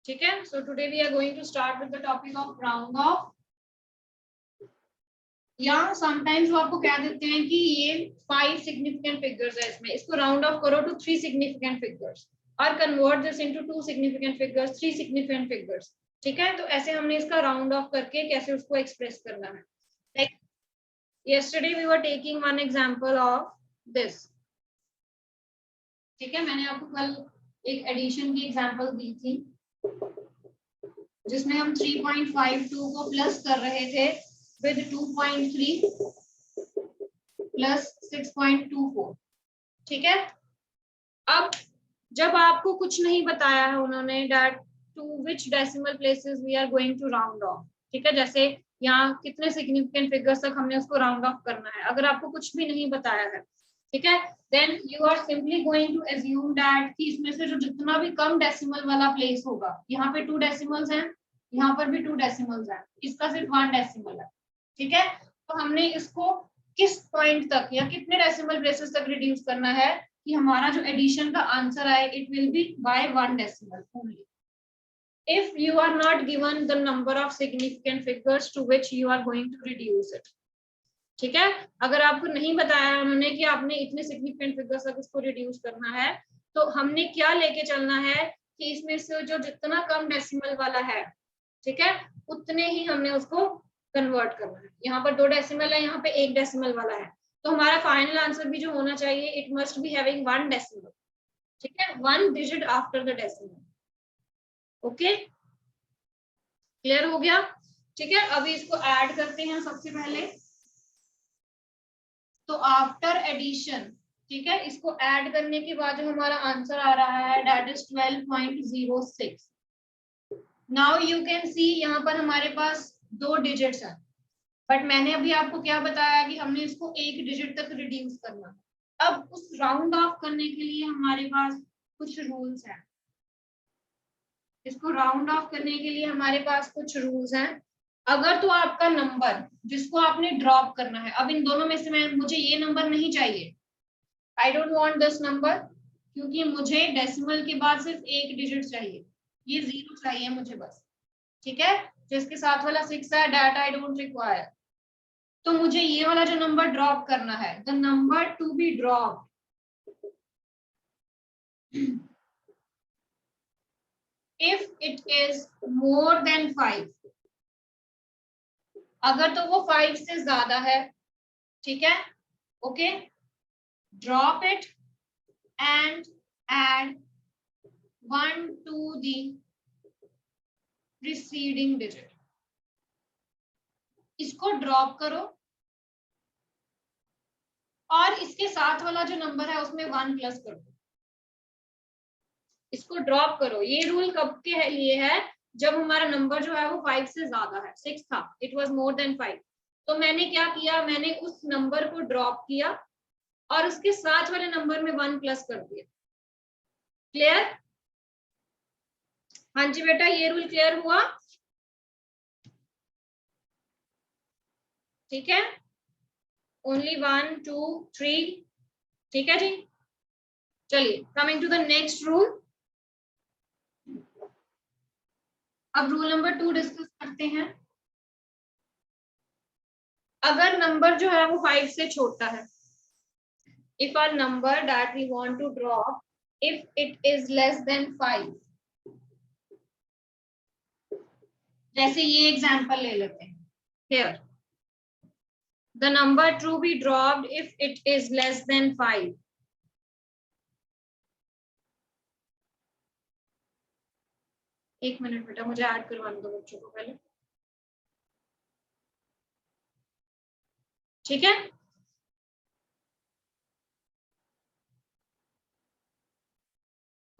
ठीक है। So today we are going to start with the topic of round off. या sometimes वो आपको क्या देते हैं कि ये 5 सिग्निफिकेंट फिगर्स है, इसमें इसको राउंड ऑफ करो टू 3 सिग्निफिकेंट फिगर्स और convert this into 2 significant figures, 3 significant figures. ठीक है, तो ऐसे हमने इसका राउंड ऑफ करके कैसे उसको एक्सप्रेस करना है। Like yesterday we were taking one example of this। ठीक है, मैंने आपको कल एक एडिशन की एग्जांपल दी थी जिसमें हम 3.52 को प्लस कर रहे थे विद 2.3 प्लस 6.24। ठीक है, अब जब आपको कुछ नहीं बताया है उन्होंने that to which decimal places we are going to round off. ठीक है, जैसे यहाँ कितने सिग्निफिकेंट फिगर्स तक हमने उसको राउंड ऑफ करना है, अगर आपको कुछ भी नहीं बताया है, ठीक है, then you are simply going to assume that कि इसमें से जो जितना भी कम डेसिमल वाला प्लेस होगा, यहाँ पे 2 डेसिमल्स हैं, यहाँ पर भी 2 डेसिमल्स हैं, इसका सिर्फ 1 डेसिमल है। ठीक है, तो हमने इसको किस पॉइंट तक या कितने डेसिमल प्लेसेस तक रिड्यूस करना है कि हमारा जो एडिशन का आंसर आए it will be by 1 decimal only. If you are not given the number of significant figures to which you are going to reduce it। ठीक है, अगर आपको नहीं बताया उन्होंने कि आपने इतने सिग्निफिकेंट फिगर्स तक इसको रिड्यूस करना है, तो हमने क्या लेके चलना है कि इसमें से जो जितना कम डेसिमल वाला है, ठीक है, उतने ही हमने उसको कन्वर्ट करना है। यहाँ पर 2 डेसिमल है, यहाँ पे 1 डेसिमल वाला है, तो हमारा फाइनल आंसर भी जो होना चाहिए it must be having 1 decimal. ठीक है, 1 digit after the decimal. Okay, clear हो गया। ठीक है, अभी इसको ऐड करते हैं सबसे पहले। तो आफ्टर एडिशन, ठीक है, इसको ऐड करने के बाद जो हमारा आंसर आ रहा है that is 12.06। Now you can see यहाँ पर हमारे पास 2 डिजिट्स हैं, बट मैंने अभी आपको क्या बताया कि हमने इसको 1 डिजिट तक रिड्यूस करना है। अब उस राउंड ऑफ करने के लिए हमारे पास कुछ रूल्स हैं। इसको राउंड ऑफ करने के लिए हमारे पास कुछ रूल्स हैं। अगर तो आपका नंबर जिसको आपने ड्रॉप करना है, अब इन दोनों में से मुझे ये नंबर नहीं चाहिए, I don't want this number, क्योंकि मुझे डेसिमल के बाद सिर्फ 1 डिजिट चाहिए, ये 0 चाहिए मुझे बस। ठीक है, जिसके साथ वाला 6 है दैट आई डोंट रिक्वायर। तो मुझे ये वाला जो नंबर ड्रॉप करना है, the number to be drop if it is more than 5, अगर तो वो 5 से ज्यादा है, ठीक है, okay, drop it and add 1 to the preceding digit। इसको ड्रॉप करो और इसके साथ वाला जो नंबर है उसमें 1 प्लस कर दो। इसको ड्रॉप करो। ये रूल कब के लिए है? जब हमारा नंबर जो है वो 5 से ज्यादा है, 6 था, इट वाज मोर देन 5। तो मैंने क्या किया, मैंने उस नंबर को ड्रॉप किया और उसके साथ वाले नंबर में 1 प्लस कर दिया। क्लियर? हाँ जी बेटा, ये रूल क्लियर हुआ? ठीक है, ओनली 1 2 3। ठीक है जी, चलिए coming to the next rule. अब रूल नंबर 2 डिस्कस करते हैं। अगर नंबर जो है वो 5 से छोटा है, if a number that we want to drop, if it is less than 5, जैसे ये एग्जांपल ले लेते हैं। Here the number to be dropped if it is less than 5, एक मिनट बेटा, मुझे ऐड करवाने दो बच्चों को पहले। ठीक है,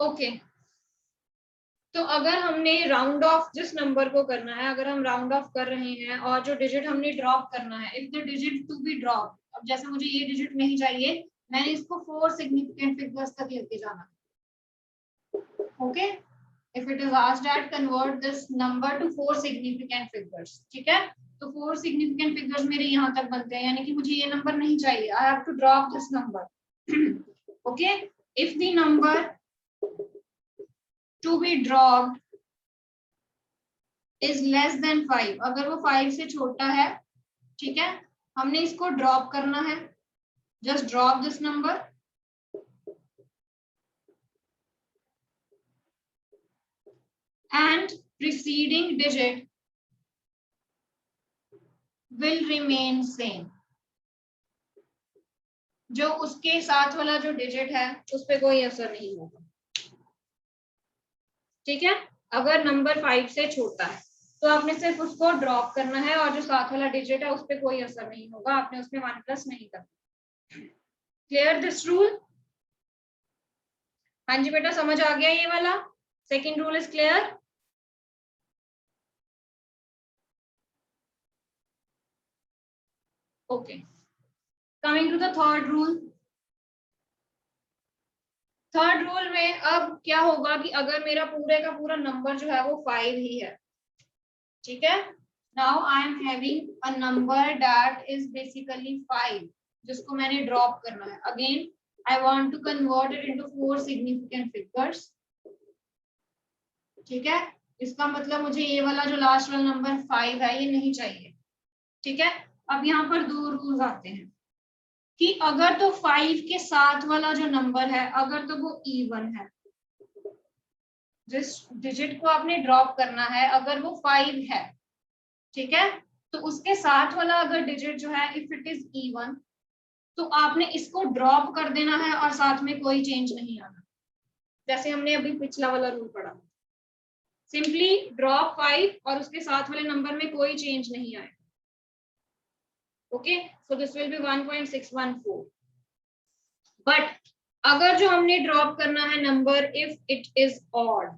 ओके। तो अगर हमने राउंड ऑफ जिस नंबर को करना है, अगर हम राउंड ऑफ कर रहे हैं और जो डिजिट हमने ड्रॉप करना है, if the digit to be drop, अब जैसे मुझे ये डिजिट नहीं चाहिए, मैंने इसको 4 सिग्निफिकेंट फिगर्स तक लेके जाना। Okay, if it is asked that convert this number to 4 significant figures। ठीक है, तो 4 significant figures मेरे यहाँ तक बनते हैं, यानी कि मुझे ये नंबर नहीं चाहिए, I have to drop this number। okay, if the number to be dropped is less than 5, अगर वो 5 से छोटा है, ठीक है, हमने इसको ड्रॉप करना है, just drop this number and preceding digit will remain same. जो उसके साथ वाला जो डिजिट है उस पर कोई असर नहीं होगा, ठीक है। अगर नंबर 5 से छोटा है तो आपने सिर्फ उसको ड्रॉप करना है और जो साथ वाला डिजिट है उस पर कोई असर नहीं होगा, आपने उसमें 1 प्लस नहीं करना। Clear this rule? हाँ जी बेटा, समझ आ गया ये वाला? Second rule is clear? Okay, coming to the third rule. Third rule में अब क्या होगा कि अगर मेरा पूरे का पूरा नंबर जो है वो 5 ही है, ठीक है, now I am having a number that is basically 5, जिसको मैंने ड्रॉप करना है। Again I want to convert it into 4 significant figures, ठीक है। इसका मतलब मुझे ये वाला जो लास्ट वाला नंबर 5 है ये नहीं चाहिए, ठीक है। अब यहाँ पर दो रूल्स आते हैं कि अगर तो 5 के साथ वाला जो नंबर है अगर तो वो इवन है, जिस डिजिट को आपने ड्रॉप करना है अगर वो 5 है, ठीक है, तो उसके साथ वाला अगर डिजिट जो है इफ इट इज इवन, तो आपने इसको ड्रॉप कर देना है और साथ में कोई चेंज नहीं आना, जैसे हमने अभी पिछला वाला रूल पढ़ा। सिंपली ड्रॉप 5 और उसके साथ वाले नंबर में कोई चेंज नहीं आए। Okay, so this will be 1.614। But अगर जो हमने ड्रॉप करना है number if it is odd,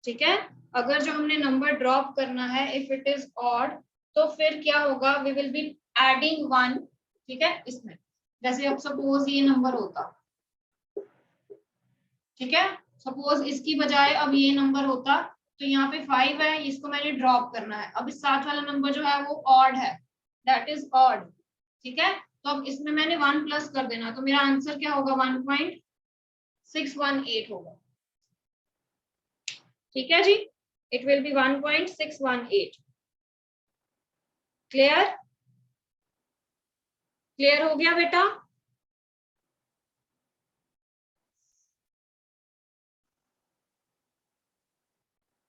ठीक है, अगर जो हमने नंबर ड्रॉप करना है इफ इट इज ऑड, तो फिर क्या होगा, वी विल बी एडिंग 1, ठीक है, इसमें। जैसे अब सपोज ये नंबर होता, ठीक है, सपोज इसकी बजाय अब ये नंबर होता, तो यहाँ पे 5 है, इसको मैंने ड्रॉप करना है, अब इस साथ वाला नंबर जो है वो ऑड है, दैट इज ऑड, ठीक है, तो अब इसमें मैंने 1 प्लस कर देना, तो मेरा आंसर क्या होगा, 1.618 होगा, ठीक है जी, it will be 1.618। Clear? Clear हो गया बेटा?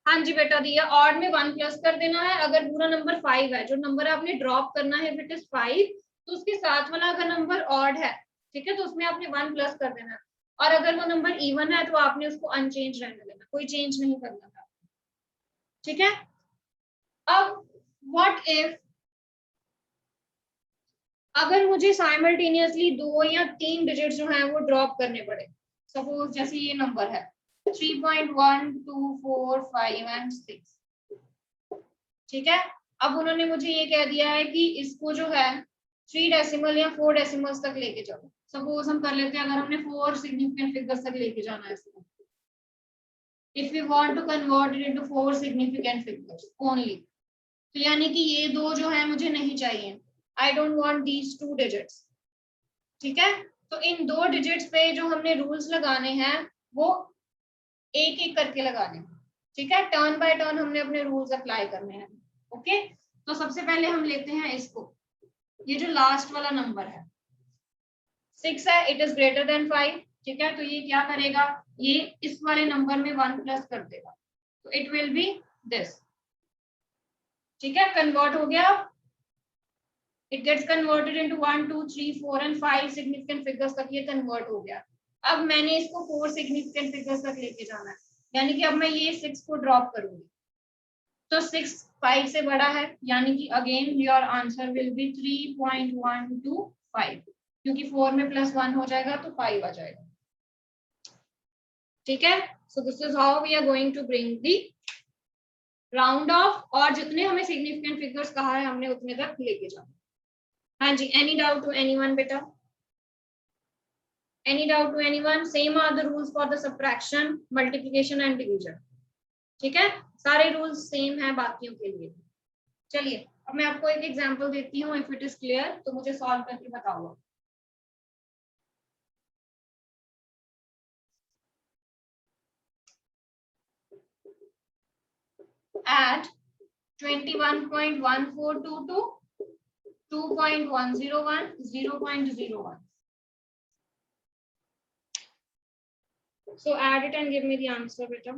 हाँ जी बेटा, दिया। ऑड में 1 प्लस कर देना है, अगर पूरा नंबर 5 है, जो नंबर आपने ड्रॉप करना है इफ इट इज 5, तो उसके साथ वाला अगर नंबर ऑड है, ठीक है, तो उसमें आपने 1 प्लस कर देना है, और अगर वो नंबर इवन है तो आपने उसको अनचेंज रहने देना, कोई चेंज नहीं करना था, ठीक है। अब व्हाट इफ अगर मुझे साइमल्टेनियसली 2 या 3 डिजिट जो है वो ड्रॉप करने पड़े, सपोज जैसे ये नंबर है 3.1 2 4 5 एंड 6, ठीक है, अब उन्होंने मुझे ये कह दिया है कि इसको जो है 3 डेसिमल या 4 डेसिमल्स तक लेके जाओ। सपोज हम कर लेते हैं, अगर हमने 4 सिग्निफिकेंट फिगर्स तक लेके जाना है इसको, if we want to convert it into 4 significant figures only, तो यानी कि ये दो जो है मुझे नहीं चाहिए, I don't want these 2 digits, ठीक है। तो इन 2 डिजिट्स पे जो हमने रूल्स लगाने हैं वो एक एक करके लगाने हैं, ठीक है, टर्न बाय टर्न हमने अपने रूल्स अप्लाई करने हैं। ओके, तो सबसे पहले हम लेते हैं इसको, ये जो लास्ट वाला नंबर है 6 है, इट इज ग्रेटर देन 5, ठीक है, तो ये क्या करेगा, ये इस वाले नंबर में 1 प्लस कर देगा, तो इट विल बी दिस, ठीक है, कन्वर्ट हो गया। It gets converted into 1 2 3 4 and 5 significant figures तक ये कन्वर्ट हो गया। अब मैंने इसको 4 सिग्निफिकेंट फिगर्स तक लेके जाना है, यानी कि अब मैं ये 6 को ड्रॉप करूंगी, तो 6 5 से बड़ा है, यानी कि again your answer will be 3.125, क्योंकि 4 में प्लस 1 हो जाएगा तो 5 आ जाएगा, ठीक है। So this is how we are going to bring the round off, और जितने हमें सिग्निफिकेंट फिगर्स कहा है हमने उतने तक लेके जाना। हाँ जी, एनी डाउट टू एनीवन बेटा? Any doubt to anyone? Same are the rules for the subtraction, multiplication and division, ठीक है, सारे रूल्स सेम है बाकियों के लिए। चलिए अब मैं आपको एक एग्जांपल देती हूँ, इफ इट इज क्लियर तो मुझे सॉल्व करके बताओ। add 21.1422, 2.101, 0.01. So add it and give me the answer, beta.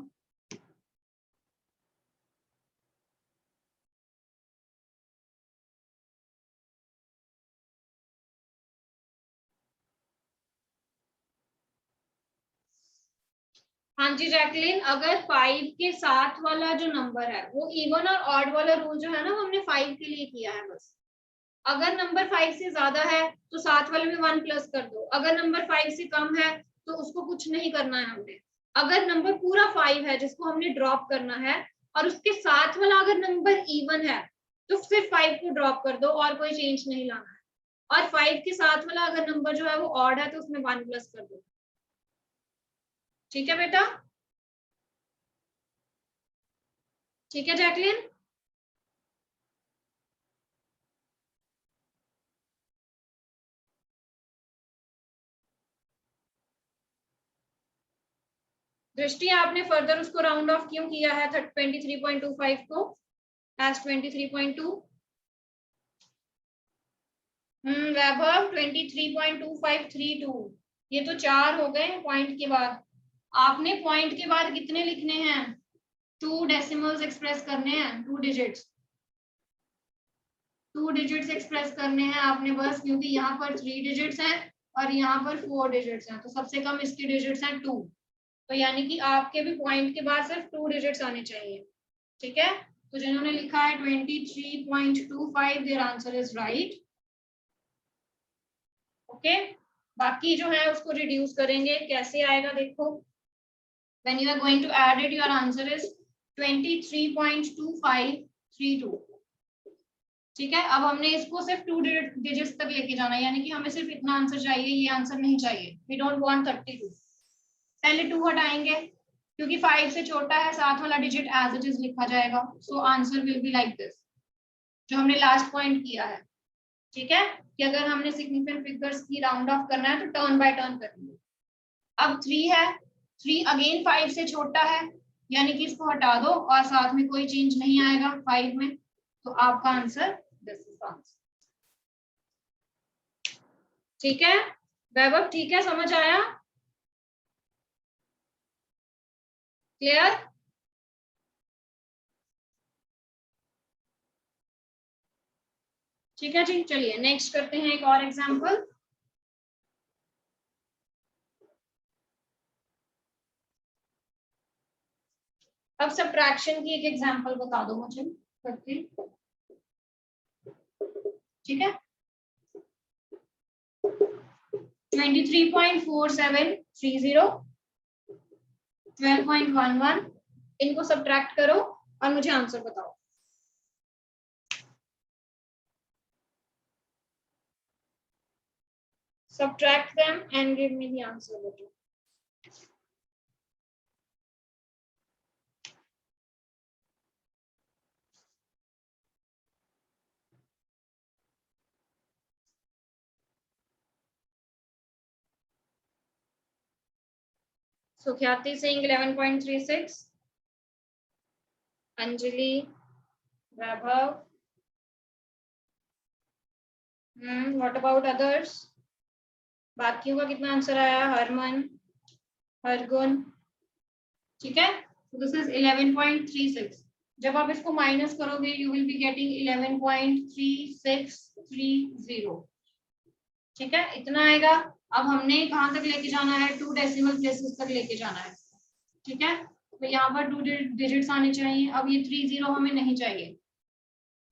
हाँ जी जैकलिन, अगर 5 के साथ वाला जो नंबर है वो इवन और ऑड वाला रूल जो है ना, हमने 5 के लिए किया है बस। अगर नंबर 5 से ज्यादा है तो साथ वाले में 1 प्लस कर दो, अगर नंबर 5 से कम है तो उसको कुछ नहीं करना है हमने। अगर नंबर पूरा 5 है जिसको हमने ड्रॉप करना है और उसके साथ वाला अगर नंबर इवन है तो सिर्फ 5 को ड्रॉप कर दो और कोई चेंज नहीं लाना है। और 5 के साथ वाला अगर नंबर जो है वो ऑड है तो उसमें 1 प्लस कर दो। ठीक है बेटा? ठीक है जैकलिन? दृष्टि, आपने फर्दर उसको राउंड ऑफ क्यों किया है 23.25 को एज 23.2? वैभव 23.2532, ये तो 4 हो गए पॉइंट के बाद। आपने पॉइंट के बाद कितने लिखने हैं? 2 डेसिमल्स एक्सप्रेस करने हैं, 2 डिजिट्स। 2 डिजिट्स एक्सप्रेस करने हैं आपने बस, क्योंकि यहाँ पर 3 डिजिट्स हैं और यहाँ पर 4 डिजिट्स हैं, तो सबसे कम इसके डिजिट्स हैं 2। तो यानी कि आपके भी पॉइंट के बाद सिर्फ 2 डिजिट्स आने चाहिए। ठीक है, तो जिन्होंने लिखा है 23.25, their answer is right. Okay, बाकी जो है उसको रिड्यूस करेंगे, कैसे आएगा देखो। When you are going to add it, your answer is 23.2532। ठीक है, अब हमने इसको सिर्फ 2 डिजिट्स तक लेके जाना है, यानी कि हमें सिर्फ इतना आंसर चाहिए, ये आंसर नहीं चाहिए। We don't want 32। पहले 2 हटाएंगे क्योंकि 5 से छोटा है, साथ वाला डिजिट एज इट इज लिखा जाएगा। So answer will be like this, जो हमने लास्ट पॉइंट किया है। ठीक है, कि अगर हमने सिग्निफिकेंट फिगर्स की राउंड ऑफ करना है तो टर्न बाय टर्न करेंगे। अब 3 है, 3 अगेन 5 से छोटा है, यानी कि इसको हटा दो और साथ में कोई चेंज नहीं आएगा 5 में, तो आपका आंसर दिस इज आंसर। ठीक है वैभव? ठीक है, समझ आया? क्लियर? ठीक है जी, चलिए नेक्स्ट करते हैं एक और एग्जांपल। अब सब्ट्रैक्शन की एक एग्जांपल बता दो मुझे करके। ठीक है, 23.4730, 12.11, इनको सब्ट्रैक्ट करो और मुझे आंसर बताओ। Subtract them and give me the answer below. So Khyati saying 11.36, Anjali, Vaibhav, what about others? बाकियों का कितना आंसर आया? हरमन, हरगुन, ठीक है, so this is 11.36। जब आप इसको माइनस करोगे you will be getting 11.3630। ठीक है, इतना आएगा। अब हमने कहाँ तक लेके जाना है? 2 डेसिमल प्लेसेस तक लेके जाना है। ठीक है, तो यहाँ पर 2 डिजिट्स आने चाहिए। अब ये 30 हमें नहीं चाहिए।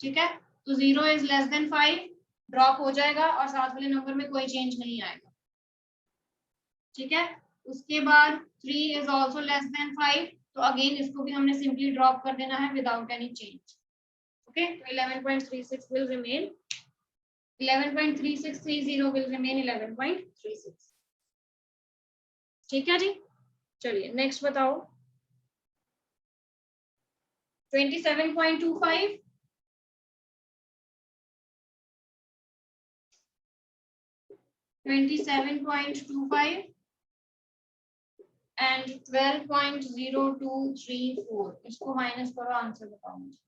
ठीक है, तो 0 इज लेस देन 5 ड्रॉप हो जाएगा और साथ वाले नंबर में कोई चेंज नहीं आएगा। ठीक है, उसके बाद 3 इज ऑल्सो लेस देन 5, तो अगेन इसको भी हमने सिंपली ड्रॉप कर देना है विदाउट एनी चेंज। ओके, तो 11.36 विल रिमेन, 11.3630 will remain 11.36। ठीक है जी, चलिए नेक्स्ट बताओ। 27.25, 27.25 एंड 12.0234, इसको माइनस करो, आंसर बताओ मुझे।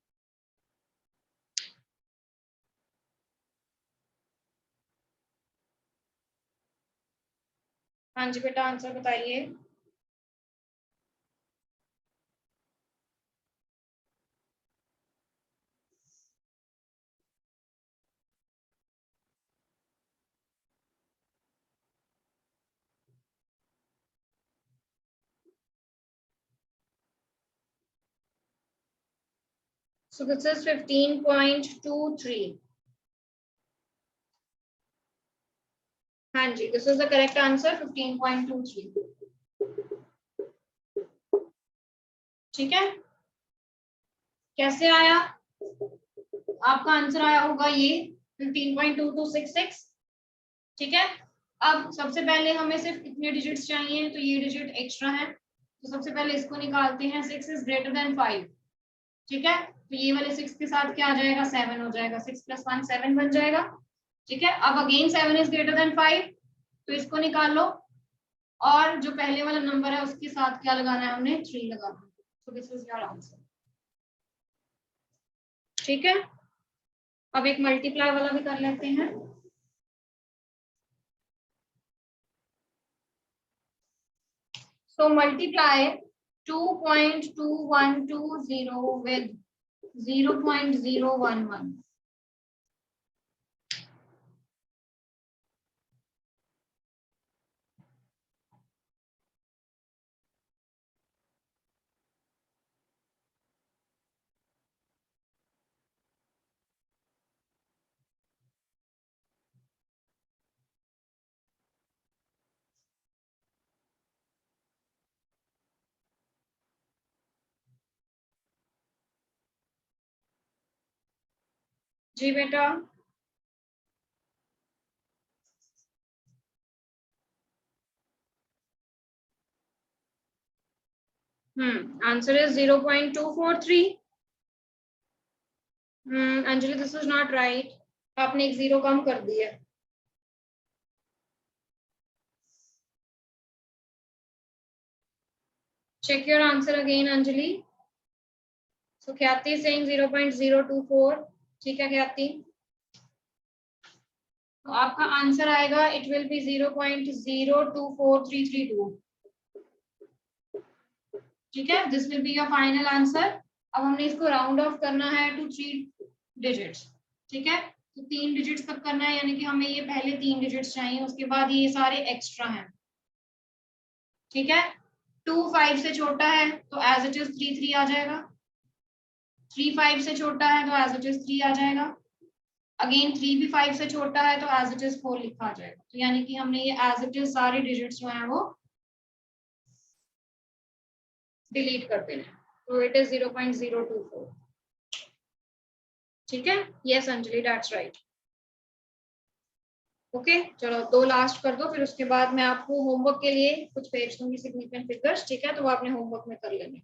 हाँ जी बेटा, आंसर बताइए। So this is 15.23. हाँ जी, this is the correct answer, 15.23. ठीक है, कैसे आया? आपका आंसर आया होगा ये 15.2266। ठीक है, अब सबसे पहले हमें सिर्फ इतने डिजिट्स चाहिए, तो ये डिजिट एक्स्ट्रा है, तो सबसे पहले इसको निकालते हैं। 6 इज ग्रेटर देन 5। ठीक है, तो ये वाले 6 के साथ क्या आ जाएगा? 7 हो जाएगा। 6 + 1 7 बन जाएगा। ठीक है, अब अगेन 7 इज ग्रेटर देन 5, तो इसको निकाल लो, और जो पहले वाला नंबर है उसके साथ क्या लगाना है? हमने 3 लगाना है। तो दिस इज योर आंसर। ठीक है, अब एक मल्टीप्लाई वाला भी कर लेते हैं। So multiply 2.2120 with 0.011. जी बेटा, answer is 0.243। Anjali, this is not right, आपने एक 0 कम कर दिया। Check your answer again Anjali. So Khyati saying 0.024। ठीक है ख्याति, तो आपका आंसर आएगा, इट विल बी 0.024332। ठीक है, this will be your final answer. अब हमने इसको राउंड ऑफ करना है टू 3 डिजिट्स। ठीक है, तो 3 डिजिट्स तक करना है, यानी कि हमें ये पहले 3 डिजिट्स चाहिए, उसके बाद ये सारे एक्स्ट्रा हैं। ठीक है, 2 5 से छोटा है तो एज इट इज 3 3 आ जाएगा। 3 5 से छोटा है तो एज इट इज 3 आ जाएगा। अगेन 3 भी 5 से छोटा है तो एज इट इज 4 लिखा आ जाएगा। तो यानी कि हमने ये एज इट इज सारे डिजिट्स जो है वो डिलीट कर देना है। तो इट इज 0.024। ठीक है, yes Anjali, that's right. Okay, चलो 2 लास्ट कर दो, फिर उसके बाद मैं आपको होमवर्क के लिए कुछ भेज दूंगी सिग्निफिकेंट फिगर्स। ठीक है, तो वो आपने होमवर्क में कर लेंगे।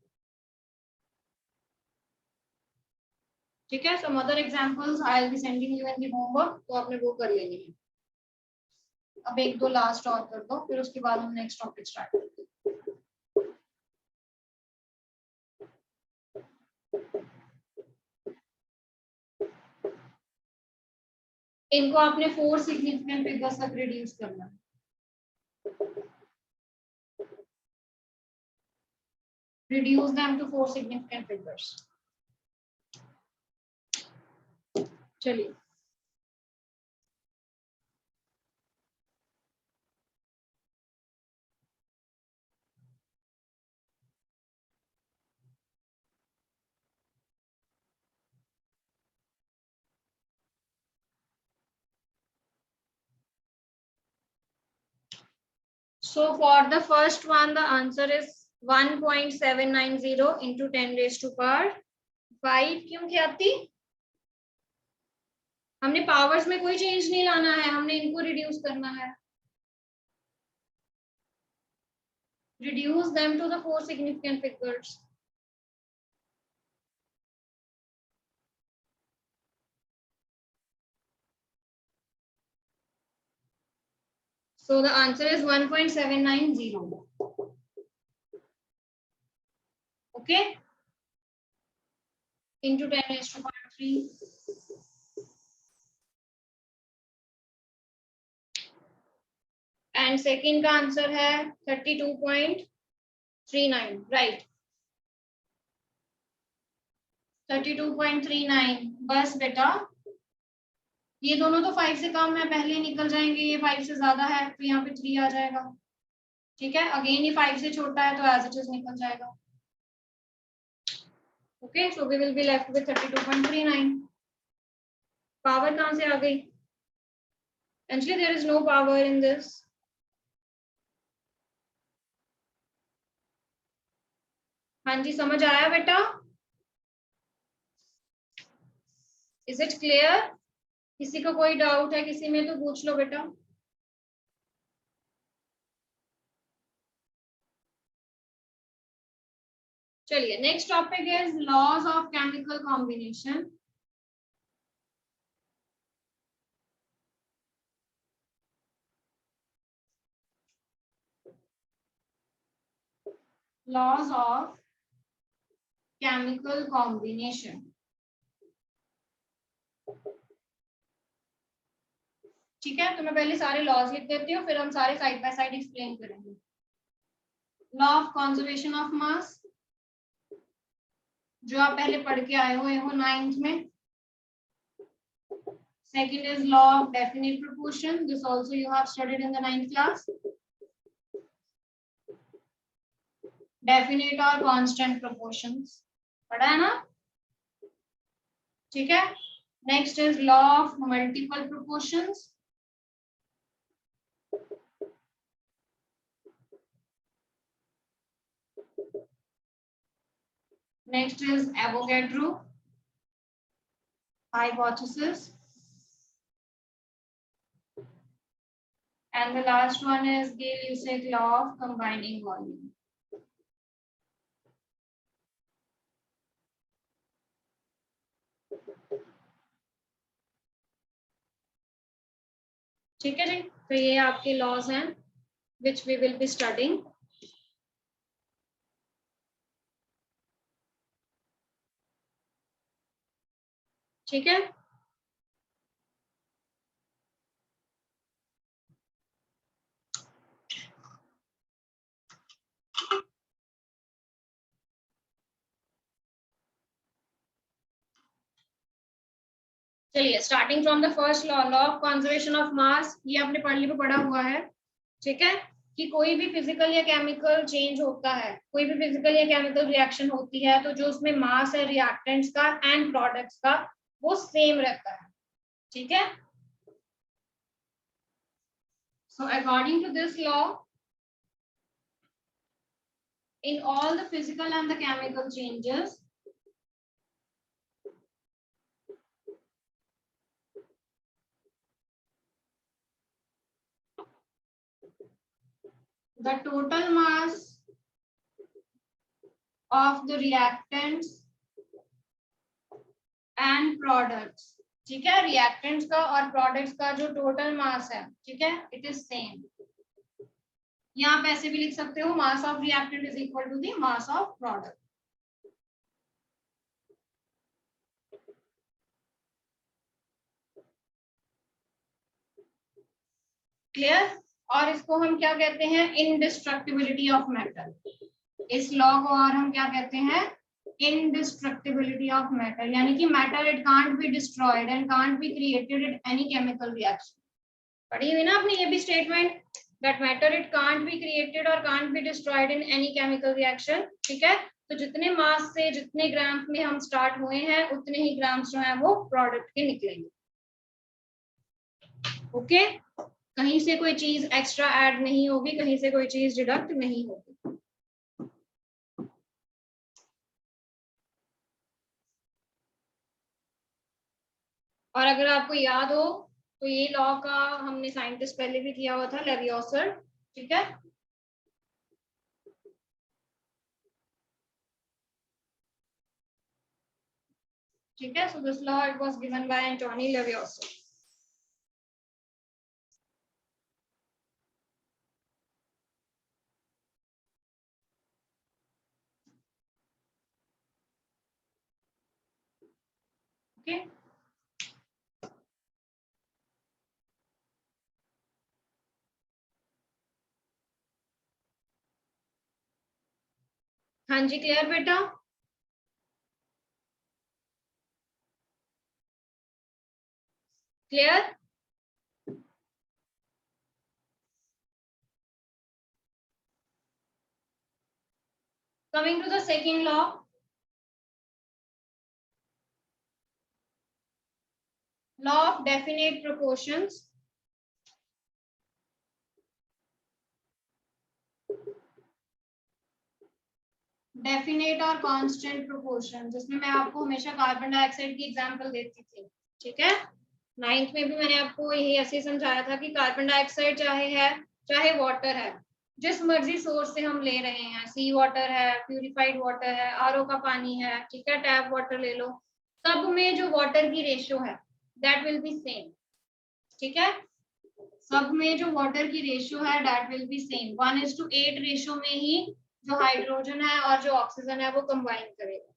ठीक है, some other examples I will be sending you in the homework, तो आपने वो कर लेनी है। अब 1 2 लास्ट और कर दो, फिर उसके बाद हम नेक्स्ट टॉपिक स्टार्ट करते हैं। इनको आपने 4 सिग्निफिकेंट फिगर्स तक रिड्यूस करना है। Reduce them to 4 significant figures. चलिए, so for the first one the answer is 1.790 into 10 raised to power 5। क्यों ख्याति? हमने पावर्स में कोई चेंज नहीं लाना है, हमने इनको रिड्यूस करना है। Reduce them to the 4 significant figures. So the answer is 1.790. Okay, into 10⁻³ and second का आंसर है 32.39, राइट। 32.39। बस बेटा ये दोनों तो 5 से कम है, पहले निकल जाएंगे, ये 5 से ज्यादा है तो यहाँ पे 3 आ जाएगा। ठीक है, अगेन ये 5 से छोटा है तो एज इट इज निकल जाएगा। Okay, so we will be left with 32.39। Power कहां से आ गई? Actually there is no power in this. हाँ जी, समझ आया बेटा? Is it clear? किसी को कोई डाउट है किसी में तो पूछ लो बेटा। चलिए, next topic is laws of chemical combination. Laws of chemical combination. ठीक है, तो मैं पहले सारे लॉज लिख देती हूँ, फिर हम सारे साइड बाय साइड एक्सप्लेन करेंगे। Law of conservation of mass, जो आप पहले पढ़ के आए हुए हो 9th में। Second is law of definite proportion. This also you have studied in the 9th class. Definite और constant proportions पढ़ा है ना? ठीक है। Next is law of multiple proportions. Next is Avogadro hypothesis. And the last one is Gay-Lussac law of combining volume. ठीक है जी, तो ये आपके लॉज हैं which we will be studying. ठीक है, चलिए starting from the first law, law of conservation of mass. ये आपने पढ़ने पे पढ़ा हुआ है। ठीक है, कि कोई भी फिजिकल या केमिकल चेंज होता है, कोई भी फिजिकल या केमिकल रिएक्शन होती है, तो जो उसमें मास है रिएक्टेंट्स का एंड प्रोडक्ट्स का वो सेम रहता है। ठीक है, so according to this law, in all the physical and the chemical changes, the total mass of the reactants and products, ठीक है, रिएक्टेंट्स का और प्रोडक्ट्स का जो टोटल मास है, ठीक है, इट इज सेम। या आप ऐसे भी लिख सकते हो, mass of reactant is equal to the mass of product. Clear? और इसको हम क्या कहते हैं? Indestructibility of metal. इस लॉ को और हम क्या कहते हैं? इनडिस्ट्रक्टिबिलिटी ऑफ मेटल, यानी कि metal it can't be destroyed and can't be created in any chemical reaction. पढ़ी हुई ना आपने ये भी statement, that matter it can't be created और can't be destroyed in any chemical reaction. ठीक है, तो जितने मास से जितने ग्राम्स में हम स्टार्ट हुए हैं उतने ही ग्राम्स जो है वो प्रोडक्ट के निकलेंगे। ओके, कहीं से कोई चीज एक्स्ट्रा ऐड नहीं होगी, कहीं से कोई चीज डिडक्ट नहीं होगी। और अगर आपको याद हो तो ये लॉ का हमने साइंटिस्ट पहले भी किया हुआ था, लेवियोसर। ठीक है, ठीक है, so this law it was given by Antoine Lavoisier. Okay हाँ जी, क्लियर बेटा? Clear? Coming to the second law, law of definite proportions. Definite और कांस्टेंट प्रोपोर्शन, जिसमें मैं आपको हमेशा कार्बन डाइऑक्साइड की एग्जांपल देती थी, ठीक है? 9th में भी मैंने आपको यही ऐसे समझाया था कि कार्बन डाइऑक्साइड चाहे है चाहे वाटर है, जिस मर्जी सोर्स से हम ले रहे हैं, सी वाटर है, प्यूरिफाइड वाटर है, आरओ का पानी है, ठीक है, टैप वाटर ले लो, सब में जो वाटर की रेशियो है दैट विल बी सेम, ठीक है? सब में जो वाटर की रेशियो है that will be same, 1:8 ratio में ही जो हाइड्रोजन है और जो ऑक्सीजन है वो कंबाइन करेगा,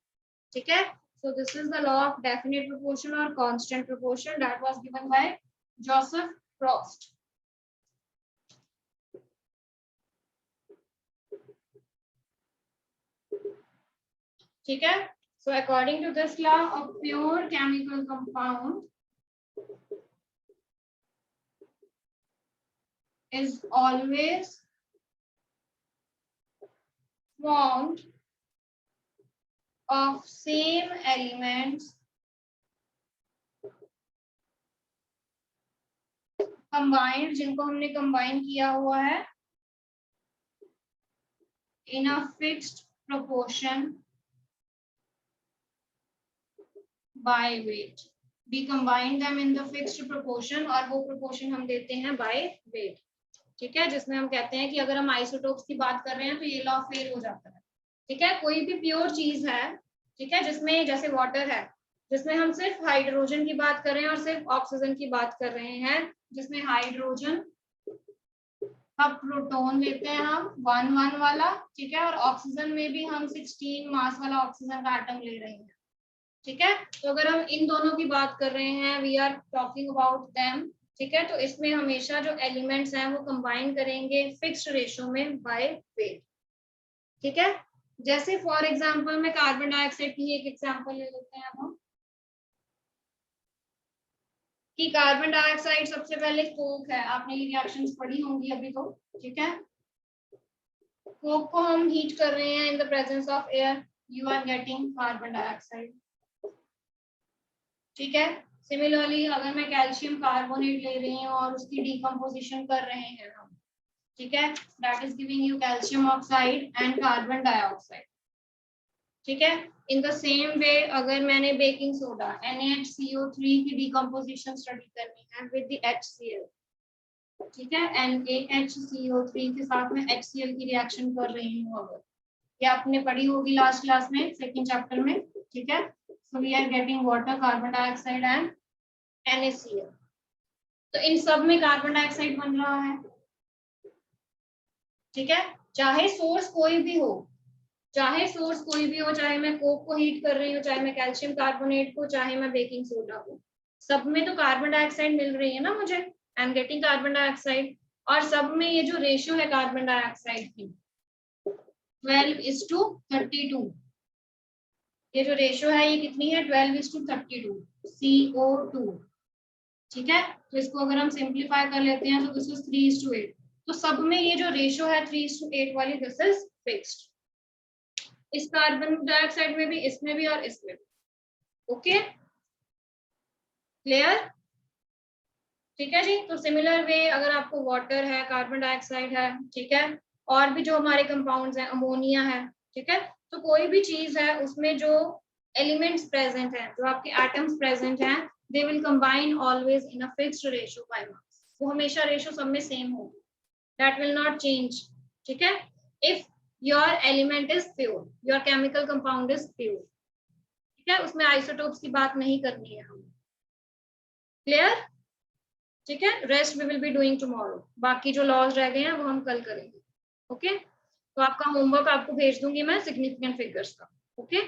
ठीक है? So this is the law of definite proportion और constant proportion that was given by Joseph Frost. ठीक है? So according to this law, a pure chemical compound is always formed of same elements combined, जिनको हमने combine किया हुआ है in a fixed proportion by weight. We combine them in the fixed proportion, और वो proportion हम देते हैं by weight, ठीक है? जिसमें हम कहते हैं कि अगर हम आइसोटोप्स की बात कर रहे हैं तो ये लॉ फेल हो जाता है, ठीक है? कोई भी प्योर चीज है, ठीक है, जिसमें जैसे वाटर है, जिसमें हम सिर्फ हाइड्रोजन की बात कर रहे हैं और सिर्फ ऑक्सीजन की बात कर रहे हैं, जिसमें हाइड्रोजन का प्रोटॉन लेते हैं हम 1 वाला, ठीक है, और ऑक्सीजन में भी हम 16 मास वाला ऑक्सीजन का एटम ले रहे हैं, ठीक है? तो अगर हम इन दोनों की बात कर रहे हैं, we are talking about them, ठीक है? तो इसमें हमेशा जो एलिमेंट्स हैं वो कंबाइन करेंगे फिक्स्ड रेशियो में बाय वेट, ठीक है? जैसे फॉर एग्जांपल में कार्बन डाइऑक्साइड की एक एग्जांपल ले लेते हैं हम, कि कार्बन डाइऑक्साइड सबसे पहले कोक है, आपने ये रिएक्शंस पढ़ी होंगी अभी तो, ठीक है? कोक को हम हीट कर रहे हैं in the presence of air, you are getting carbon dioxide, ठीक है? सिमिलरली अगर मैं कैल्शियम कार्बोनेट ले रही हूँ और उसकी डिकम्पोजिशन कर रहे हैं हम, ठीक है, that is giving you calcium oxide and carbon dioxide, ठीक है? इन द सेम वे अगर मैंने बेकिंग सोडा NaHCO3 की डिकम्पोजिशन स्टडी करनी है विद द HCl, ठीक है, NaHCO3 के साथ में HCl की रिएक्शन कर रही हूँ, अगर ये आपने पढ़ी होगी लास्ट क्लास में सेकंड चैप्टर में, ठीक है? So we are getting water, carbon dioxide and NaCl। तो इन सब में कार्बन डाइऑक्साइड बन रहा है, ठीक है? चाहे सोर्स कोई भी हो, चाहे सोर्स कोई भी हो, चाहे मैं कोक को हीट कर रही हूँ, चाहे मैं कैल्शियम कार्बोनेट को, चाहे मैं बेकिंग सोडा को, सब में तो कार्बन डाइऑक्साइड मिल रही है ना मुझे, I am getting carbon dioxide, और सब में ये जो रेशियो है कार्बन डाइऑक्साइड की 12:32, ये जो रेशियो है ये कितनी है, 12:32 CO2, ठीक है? तो इसको अगर हम सिंप्लीफाई कर लेते हैं तो दिस इज 3:8, तो सब में ये जो रेशियो है 3:8 वाली, दिस इज फिक्स्ड, इस कार्बन डाइऑक्साइड में भी, इसमें भी और इसमें भी, ओके? क्लियर? ठीक है जी। तो सिमिलर वे अगर आपको वाटर है, कार्बन डाइऑक्साइड है, ठीक है, और भी जो हमारे कंपाउंड्स हैं, अमोनिया है, ठीक है, तो कोई भी चीज है उसमें जो एलिमेंट्स प्रेजेंट हैं, जो आपके एटम्स प्रेजेंट हैं, they will combine always in a fixed ratio by mass, वो हमेशा रेशियो सब में सेम होगी, दैट विल नॉट चेंज, ठीक है? If your element is pure, your chemical compound is pure, ठीक है, उसमें आइसोटोप्स की बात नहीं करनी है हमें, क्लियर? ठीक है, rest we will be doing tomorrow, बाकी जो लॉज रह गए हैं वो हम कल करेंगे, ओके? तो आपका होमवर्क आपको भेज दूंगी मैं सिग्निफिकेंट फिगर्स का, ओके?